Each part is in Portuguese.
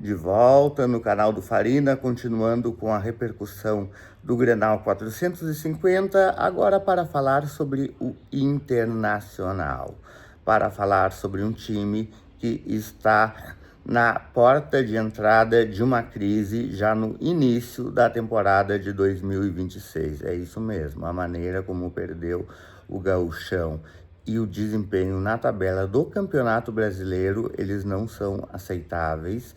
De volta no canal do Farina, continuando com a repercussão do Grenal 450, agora para falar sobre o Internacional, para falar sobre um time que está na porta de entrada de uma crise já no início da temporada de 2026. É isso mesmo, a maneira como perdeu o Gauchão e o desempenho na tabela do Campeonato Brasileiro, eles não são aceitáveis.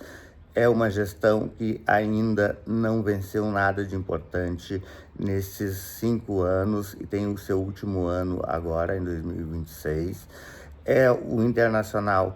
É uma gestão que ainda não venceu nada de importante nesses 5 anos e tem o seu último ano agora, em 2026. O Internacional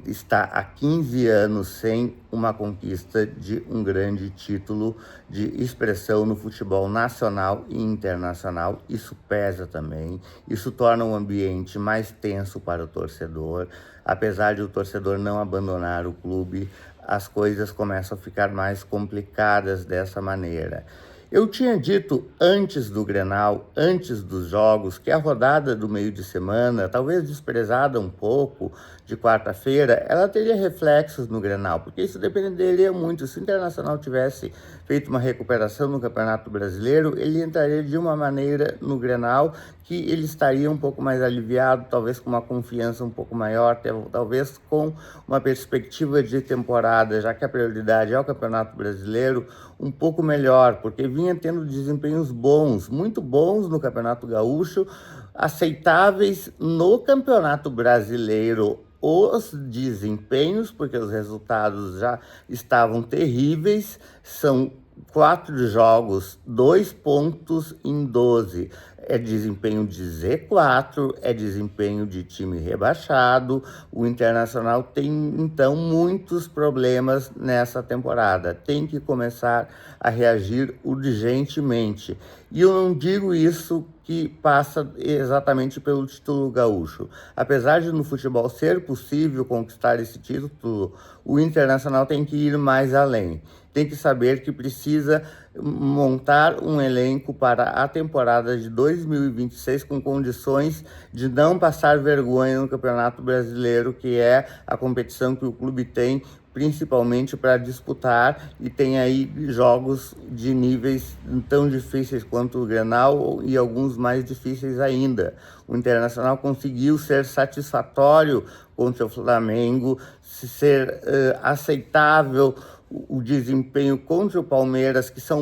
está há 15 anos sem uma conquista de um grande título de expressão no futebol nacional e internacional. Isso pesa também, isso torna o ambiente mais tenso para o torcedor. Apesar de o torcedor não abandonar o clube, as coisas começam a ficar mais complicadas dessa maneira. Eu tinha dito antes do Grenal, antes dos jogos, que a rodada do meio de semana, talvez desprezada um pouco, de quarta-feira, ela teria reflexos no Grenal, porque isso dependeria muito. Se o Internacional tivesse feito uma recuperação no Campeonato Brasileiro, ele entraria de uma maneira no Grenal que ele estaria um pouco mais aliviado, talvez com uma confiança um pouco maior, talvez com uma perspectiva de temporada, já que a prioridade é o Campeonato Brasileiro, um pouco melhor, porque vinha tendo desempenhos bons, muito bons no Campeonato Gaúcho, aceitáveis no Campeonato Brasileiro. Os desempenhos, porque os resultados já estavam terríveis, são 4 jogos, 2 pontos em 12. É desempenho de Z4, é desempenho de time rebaixado. O Internacional tem, então, muitos problemas nessa temporada. Tem que começar a reagir urgentemente. E eu não digo isso que passa exatamente pelo título gaúcho. Apesar de no futebol ser possível conquistar esse título, o Internacional tem que ir mais além. Tem que saber que precisa montar um elenco para a temporada de 2026 com condições de não passar vergonha no Campeonato Brasileiro, que é a competição que o clube tem principalmente para disputar, e tem aí jogos de níveis tão difíceis quanto o Grenal e alguns mais difíceis ainda. O Internacional conseguiu ser satisfatório contra o Flamengo, ser aceitável o desempenho contra o Palmeiras, que são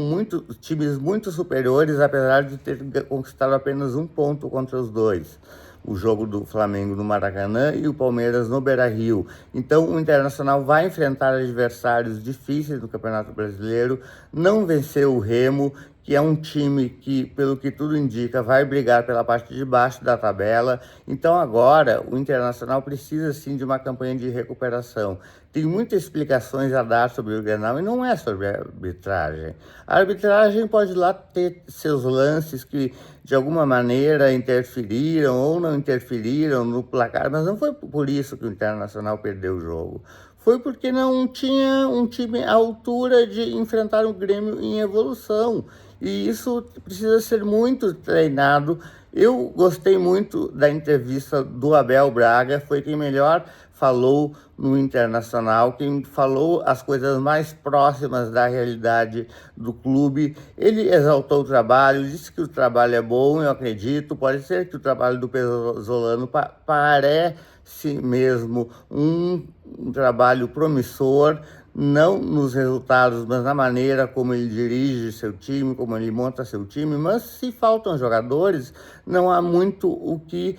times muito superiores, apesar de ter conquistado apenas 1 ponto contra os dois. O jogo do Flamengo no Maracanã e o Palmeiras no Beira-Rio. Então, o Internacional vai enfrentar adversários difíceis no Campeonato Brasileiro, não venceu o Remo, que é um time que, pelo que tudo indica, vai brigar pela parte de baixo da tabela. Então agora o Internacional precisa sim de uma campanha de recuperação. Tem muitas explicações a dar sobre o Grenal e não é sobre a arbitragem. A arbitragem pode lá ter seus lances que de alguma maneira interferiram ou não interferiram no placar, mas não foi por isso que o Internacional perdeu o jogo. Foi porque não tinha um time à altura de enfrentar o Grêmio em evolução. E isso precisa ser muito treinado. Eu gostei muito da entrevista do Abel Braga, foi quem melhor falou no Internacional, quem falou as coisas mais próximas da realidade do clube. Ele exaltou o trabalho, disse que o trabalho é bom, eu acredito. Pode ser que o trabalho do Pezzolano parece mesmo um trabalho promissor, não nos resultados, mas na maneira como ele dirige seu time, como ele monta seu time. Mas se faltam jogadores, não há muito o que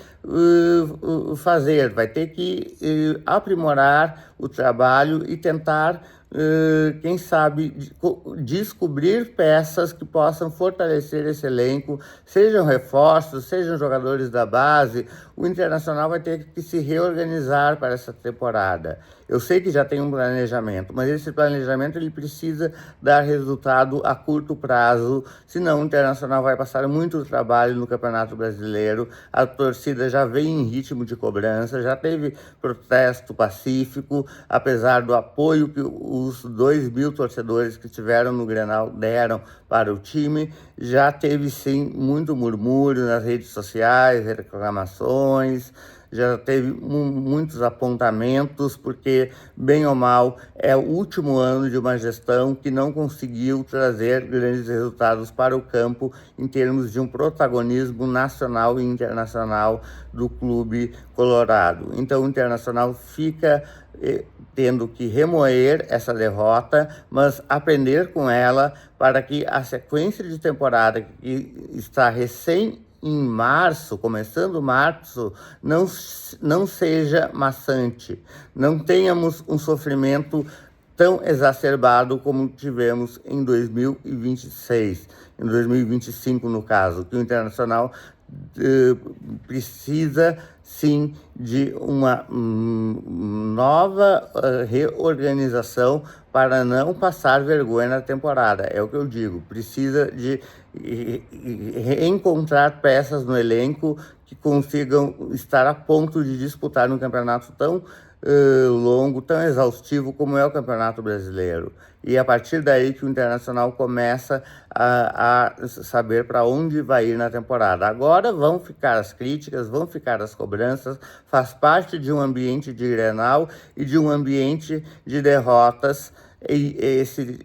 fazer. Vai ter que aprimorar o trabalho e tentar, quem sabe, descobrir peças que possam fortalecer esse elenco, sejam reforços, sejam jogadores da base. O Internacional vai ter que se reorganizar para essa temporada. Eu sei que já tem um planejamento, mas esse planejamento ele precisa dar resultado a curto prazo, senão o Internacional vai passar muito trabalho no Campeonato Brasileiro. A torcida já vem em ritmo de cobrança, já teve protesto pacífico, apesar do apoio que os 2.000 torcedores que tiveram no Grenal deram para o time. Já teve sim muito murmúrio nas redes sociais, reclamações. já teve muitos apontamentos, porque, bem ou mal, é o último ano de uma gestão que não conseguiu trazer grandes resultados para o campo em termos de um protagonismo nacional e internacional do clube colorado. Então, o Internacional fica tendo que remoer essa derrota, mas aprender com ela para que a sequência de temporada que está recém em março, começando março, não seja maçante, não tenhamos um sofrimento tão exacerbado como tivemos em 2026, em 2025 no caso, que o Internacional precisa sim de uma nova reorganização para não passar vergonha na temporada. É o que eu digo, precisa de reencontrar peças no elenco que consigam estar a ponto de disputar um campeonato tão longo, tão exaustivo como é o Campeonato Brasileiro. E a partir daí que o Internacional começa a saber para onde vai ir na temporada. Agora vão ficar as críticas, vão ficar as cobranças, faz parte de um ambiente de Grenal e de um ambiente de derrotas esse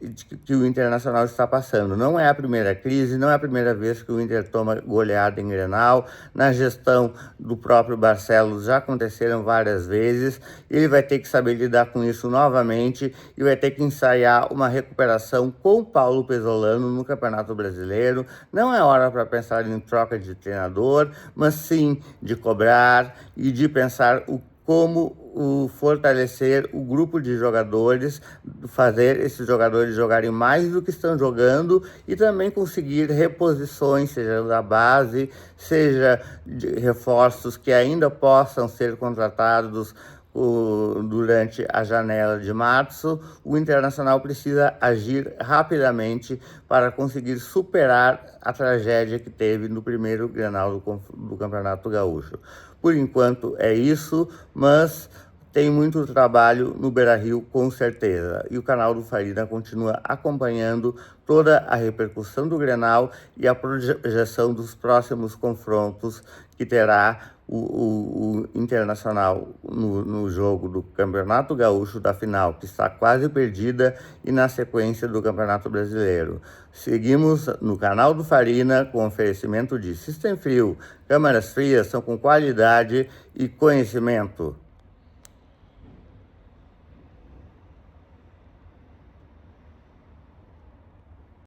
que o Internacional está passando. Não é a primeira crise, não é a primeira vez que o Inter toma goleada em Grenal. Na gestão do próprio Barcelos já aconteceram várias vezes. Ele vai ter que saber lidar com isso novamente e vai ter que ensaiar uma recuperação com Paulo Pesolano no Campeonato Brasileiro. Não é hora para pensar em troca de treinador, mas sim de cobrar e de pensar como fortalecer o grupo de jogadores, fazer esses jogadores jogarem mais do que estão jogando e também conseguir reposições, seja da base, seja de reforços que ainda possam ser contratados durante a janela de março. O Internacional precisa agir rapidamente para conseguir superar a tragédia que teve no primeiro Grenal do Campeonato Gaúcho. Por enquanto é isso, mas tem muito trabalho no Beira-Rio, com certeza. E o canal do Farina continua acompanhando toda a repercussão do Grenal e a projeção dos próximos confrontos que terá o Internacional no jogo do Campeonato Gaúcho da final, que está quase perdida, e na sequência do Campeonato Brasileiro. Seguimos no canal do Farina com oferecimento de System Frio. Câmeras frias são com qualidade e conhecimento.